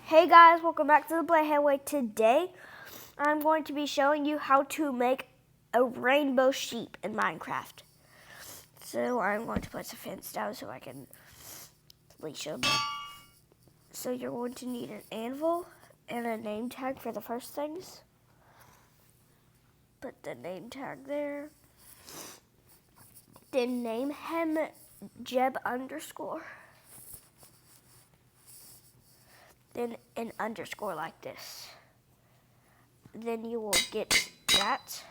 Hey guys, welcome back to the Playheadway. Today, I'm going to be showing you how to make a rainbow sheep in Minecraft. So I'm going to put the fence down so I can leash them. So you're going to need an anvil and a name tag for the first things. Put the name tag there. Then name him Jeb _. Then an underscore like this. Then you will get that.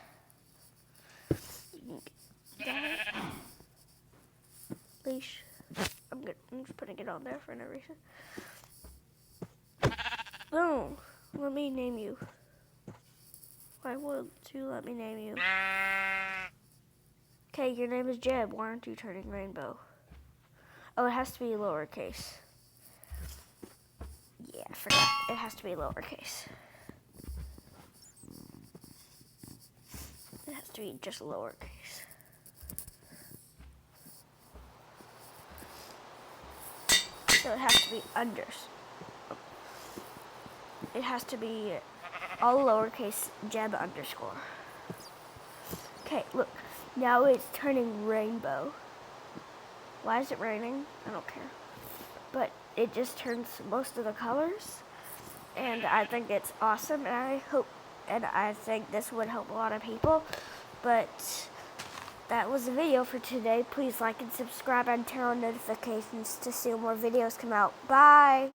Leash. I'm just putting it on there for no reason. Boom. Let me name you. Why would you let me name you? Okay, your name is Jeb. Why aren't you turning rainbow? Oh, it has to be lowercase. Yeah, I forgot. It has to be lowercase. It has to be just lowercase. So it has to be unders. It has to be all lowercase Jeb _. Okay, look. Now it's turning rainbow. Why is it raining? I don't care. But it just turns most of the colors. And I think it's awesome. And I think this would help a lot of people. But that was the video for today. Please like and subscribe and turn on notifications to see more videos come out. Bye.